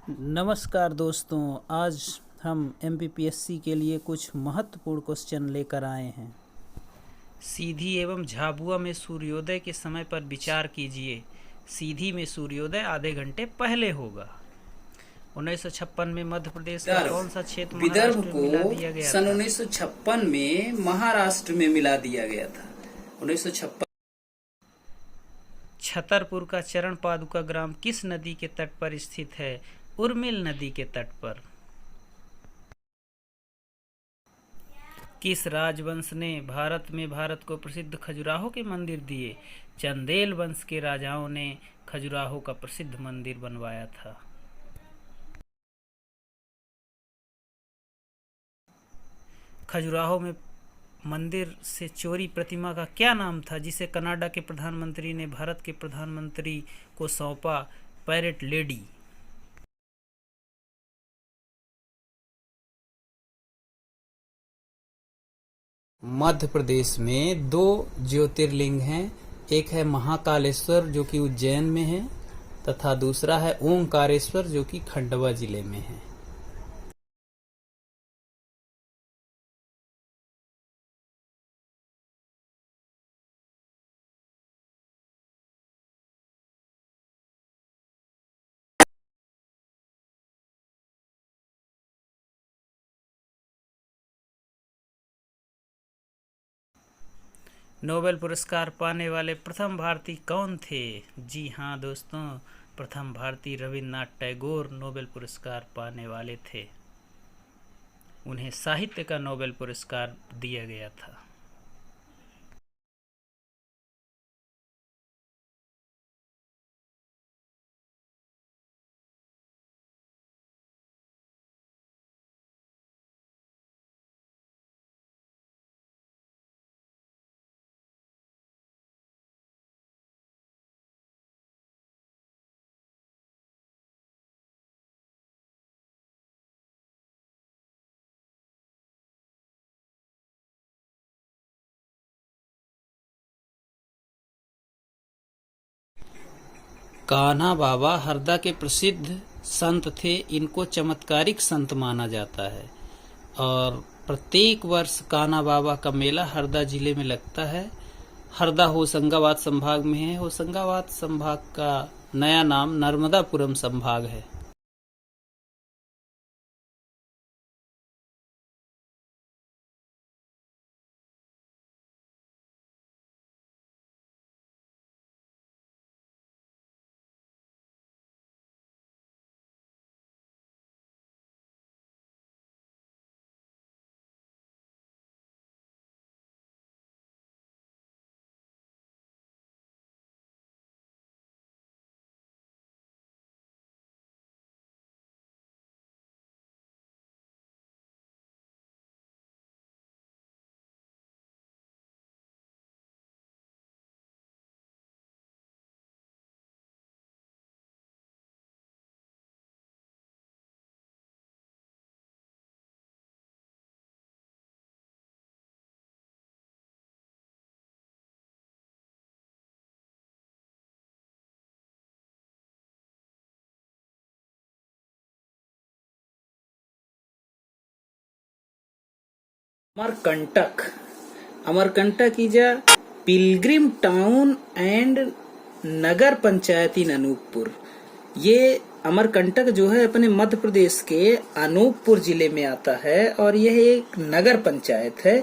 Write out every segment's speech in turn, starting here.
नमस्कार दोस्तों, आज हम एमपीपीएससी के लिए कुछ महत्वपूर्ण क्वेश्चन लेकर आए हैं। सीधी एवं झाबुआ में सूर्योदय के समय पर विचार कीजिए। सीधी में सूर्योदय आधे घंटे पहले होगा। 1956 में मध्य प्रदेश का कौन सा क्षेत्र विदर्भ महाराष्ट्र में मिला दिया को गया सन था? 1956 में महाराष्ट्र में मिला दिया गया था। 1956 छतरपुर का चरण पादुका ग्राम किस नदी के तट पर स्थित है? उर्मिल नदी के तट पर। किस राजवंश ने भारत को प्रसिद्ध खजुराहो के मंदिर दिए? चंदेल वंश के राजाओं ने खजुराहो का प्रसिद्ध मंदिर बनवाया था। खजुराहो में मंदिर से चोरी प्रतिमा का क्या नाम था, जिसे कनाडा के प्रधानमंत्री ने भारत के प्रधानमंत्री को सौंपा? Parrot lady. मध्य प्रदेश में दो ज्योतिर्लिंग हैं। एक है महाकालेश्वर जो कि उज्जैन में है, तथा दूसरा है ओंकारेश्वर जो कि खंडवा जिले में है। नोबेल पुरस्कार पाने वाले प्रथम भारतीय कौन थे? जी हाँ दोस्तों, प्रथम भारतीय रविन्द्रनाथ टैगोर नोबेल पुरस्कार पाने वाले थे। उन्हें साहित्य का नोबेल पुरस्कार दिया गया था। कान्हा बाबा हरदा के प्रसिद्ध संत थे। इनको चमत्कारिक संत माना जाता है और प्रत्येक वर्ष कान्हा बाबा का मेला हरदा जिले में लगता है। हरदा होशंगाबाद संभाग में है। होशंगाबाद संभाग का नया नाम नर्मदापुरम संभाग है। Amarkantak is a pilgrim town and nagar panchayat in Anuppur. ये अमरकंटक जो है अपने मध्य प्रदेश के अनूपपुर जिले में आता है और यह एक नगर पंचायत है।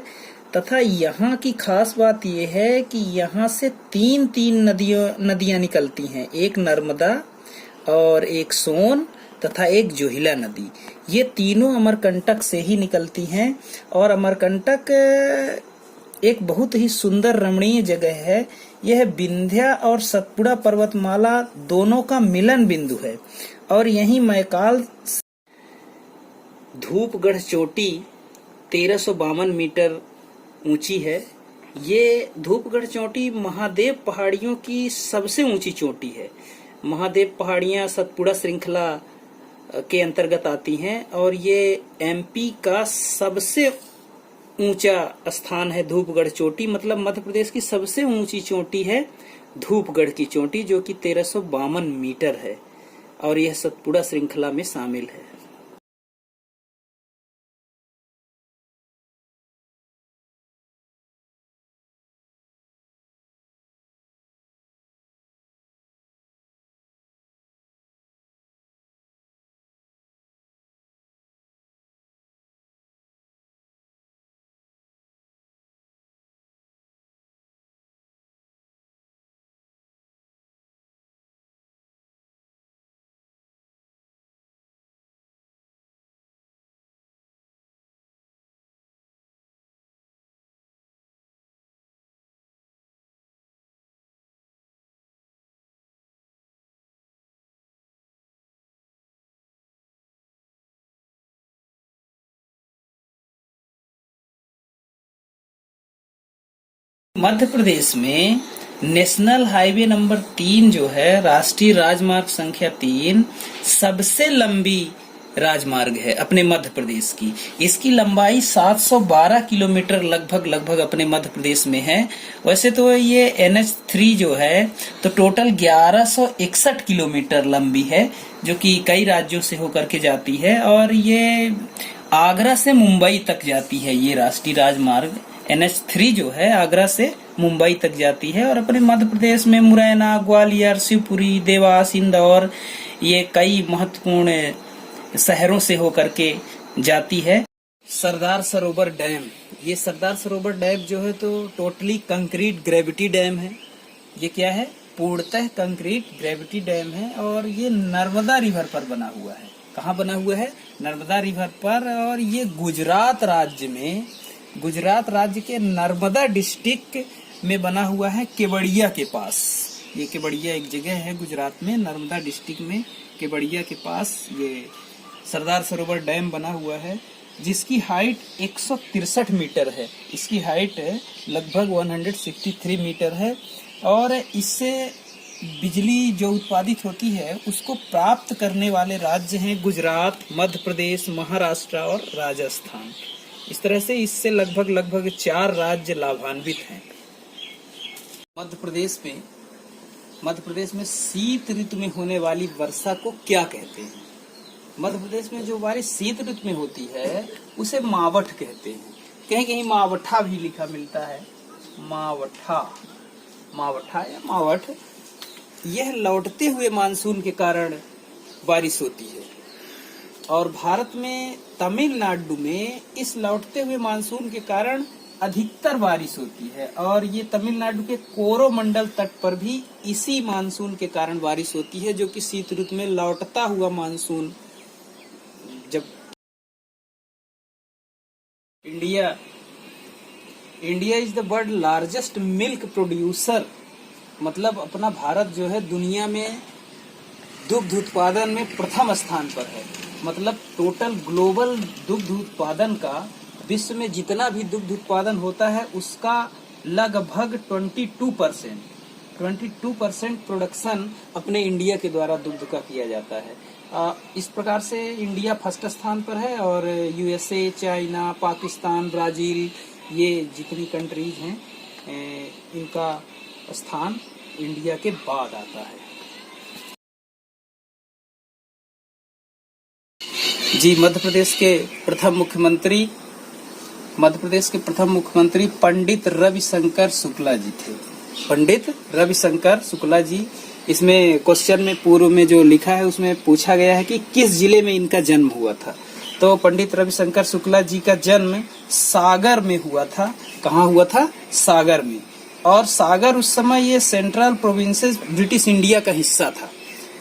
तथा यहाँ की खास बात यह है कि यहाँ से तीन नदियां निकलती हैं। एक नर्मदा और एक सोन तथा एक जोहिला नदी। ये तीनों अमरकंटक से ही निकलती हैं और अमरकंटक एक बहुत ही सुंदर रमणीय जगह है। यह विंध्या और सतपुड़ा पर्वतमाला दोनों का मिलन बिंदु है और यही मैकाल धूपगढ़ चोटी 1352 मीटर ऊंची है। ये धूपगढ़ चोटी महादेव पहाड़ियों की सबसे ऊंची चोटी है। महादेव पहाड़ियां सतपुड़ा श्रृंखला के अंतर्गत आती हैं और ये एमपी का सबसे ऊंचा स्थान है। धूपगढ़ चोटी मतलब मध्य प्रदेश की सबसे ऊंची चोटी है धूपगढ़ की चोटी, जो कि 1352 मीटर है और यह सतपुड़ा श्रृंखला में शामिल है। मध्य प्रदेश में नेशनल हाईवे नंबर 3 जो है, राष्ट्रीय राजमार्ग संख्या 3 सबसे लंबी राजमार्ग है अपने मध्य प्रदेश की। इसकी लंबाई 712 किलोमीटर लगभग अपने मध्य प्रदेश में है। वैसे तो ये NH3 जो है तो टोटल 1161 किलोमीटर लंबी है, जो कि कई राज्यों से होकर के जाती है, और ये आगरा से मुंबई तक जाती है। ये राष्ट्रीय राजमार्ग NH3 जो है आगरा से मुंबई तक जाती है, और अपने मध्य प्रदेश में मुरैना, ग्वालियर, शिवपुरी, देवास, इंदौर, ये कई महत्वपूर्ण शहरों से होकर के जाती है। सरदार सरोवर डैम, ये सरदार सरोवर डैम जो है तो टोटली कंक्रीट ग्रेविटी डैम है। ये क्या है? पूर्णतः कंक्रीट ग्रेविटी डैम है, और ये नर्मदा रिवर पर बना हुआ है। कहाँ बना हुआ है? नर्मदा रिवर पर। और ये गुजरात राज्य के नर्मदा डिस्ट्रिक्ट में बना हुआ है, केवड़िया के पास। ये केवड़िया एक जगह है गुजरात में, नर्मदा डिस्ट्रिक्ट में केवड़िया के पास ये सरदार सरोवर डैम बना हुआ है, जिसकी हाइट 163 मीटर है। इसकी हाइट लगभग 163 मीटर है, और इससे बिजली जो उत्पादित होती है उसको प्राप्त करने वाले राज्य हैं गुजरात, मध्य प्रदेश, महाराष्ट्र और राजस्थान। इस तरह से इससे लगभग 4 राज्य लाभान्वित हैं। मध्य प्रदेश में शीत ऋतु में होने वाली वर्षा को क्या कहते हैं? मध्य प्रदेश में जो बारिश शीत ऋतु में होती है उसे मावठ कहते हैं। कहीं कहीं मावठा भी लिखा मिलता है, मावठा या मावठ। यह लौटते हुए मानसून के कारण बारिश होती है, और भारत में तमिलनाडु में इस लौटते हुए मानसून के कारण अधिकतर बारिश होती है, और ये तमिलनाडु के कोरोमंडल तट पर भी इसी मानसून के कारण बारिश होती है, जो कि शीत ऋतु में लौटता हुआ मानसून। जब India is the world largest milk producer, मतलब अपना भारत जो है दुनिया में दुग्ध उत्पादन में प्रथम स्थान पर है। मतलब टोटल ग्लोबल दुग्ध उत्पादन का, विश्व में जितना भी दुग्ध उत्पादन होता है उसका लगभग 22% प्रोडक्शन अपने इंडिया के द्वारा दुग्ध का किया जाता है। इस प्रकार से इंडिया फर्स्ट स्थान पर है, और USA, चाइना, पाकिस्तान, ब्राजील, ये जितनी कंट्रीज हैं इनका स्थान इंडिया के बाद आता है। जी, मध्य प्रदेश के प्रथम मुख्यमंत्री पंडित रविशंकर शुक्ला जी थे। पंडित रविशंकर शुक्ला जी। इसमें क्वेश्चन में पूर्व में जो लिखा है उसमें पूछा गया है कि किस जिले में इनका जन्म हुआ था। तो पंडित रविशंकर शुक्ला जी का जन्म सागर में हुआ था। कहाँ हुआ था? सागर में। और सागर उस समय ये सेंट्रल प्रोविंसेस ब्रिटिश इंडिया का हिस्सा था।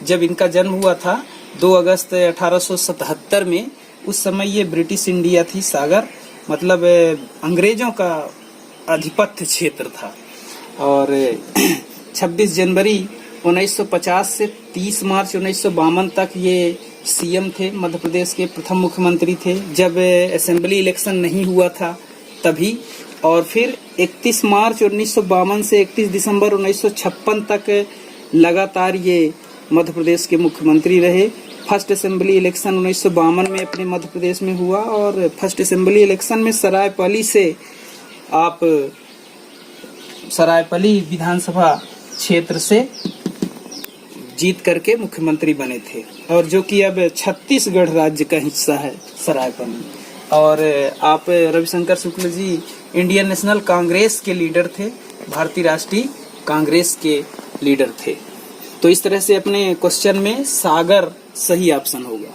जब इनका जन्म हुआ था 2 अगस्त 1877 में, उस समय ये ब्रिटिश इंडिया थी सागर, मतलब अंग्रेजों का आधिपत्य क्षेत्र था। और 26 जनवरी 1950 से 30 मार्च 1952 तक ये CM थे, मध्य प्रदेश के प्रथम मुख्यमंत्री थे। जब असेंबली इलेक्शन नहीं हुआ था तभी, और फिर 31 मार्च 1952 से 31 दिसंबर 1956 तक लगातार ये मध्य प्रदेश के मुख्यमंत्री रहे। फर्स्ट असेंबली इलेक्शन 1952 में अपने मध्य प्रदेश में हुआ, और फर्स्ट असेंबली इलेक्शन में सरायपली विधानसभा क्षेत्र से जीत करके मुख्यमंत्री बने थे, और जो कि अब छत्तीसगढ़ राज्य का हिस्सा है सरायपाली। और आप रविशंकर शुक्ल जी इंडियन नेशनल कांग्रेस के लीडर थे, भारतीय राष्ट्रीय कांग्रेस के लीडर थे। तो इस तरह से अपने क्वेश्चन में सागर सही ऑप्शन होगा।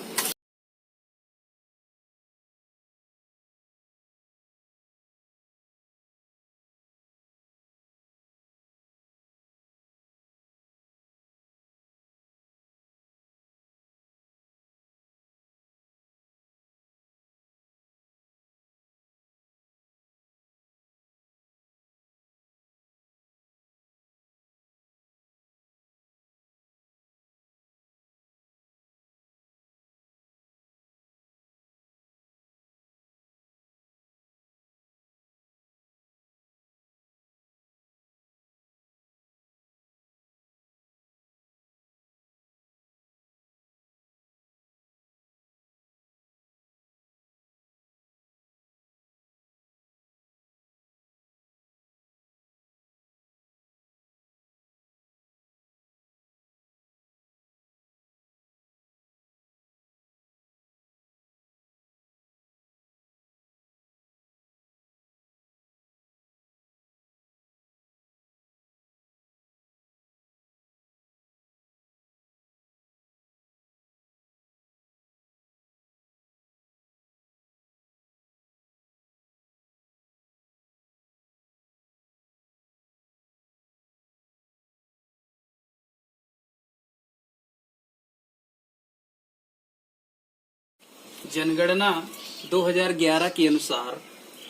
जनगणना 2011 के अनुसार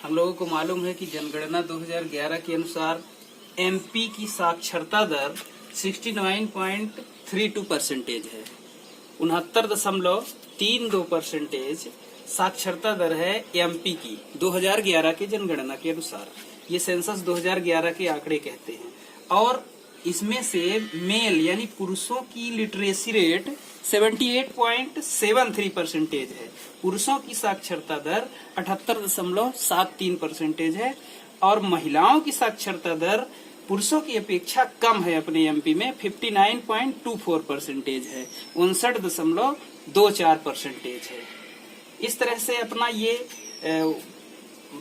हम लोगों को मालूम है कि जनगणना 2011 के अनुसार एमपी की साक्षरता दर 69.32% है। 69.32% साक्षरता दर है एमपी की 2011 के जनगणना के अनुसार। ये सेंसस 2011 के आंकड़े कहते हैं। और इसमें से मेल यानी पुरुषों की लिटरेसी रेट 78.73% है। पुरुषों की साक्षरता दर 78.73% है, और महिलाओं की साक्षरता दर पुरुषों की अपेक्षा कम है अपने एमपी में 59.24% है, 59.24% है। इस तरह से अपना ये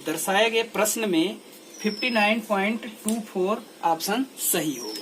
दर्शाए गए प्रश्न में 59.24 ऑप्शन सही होगा।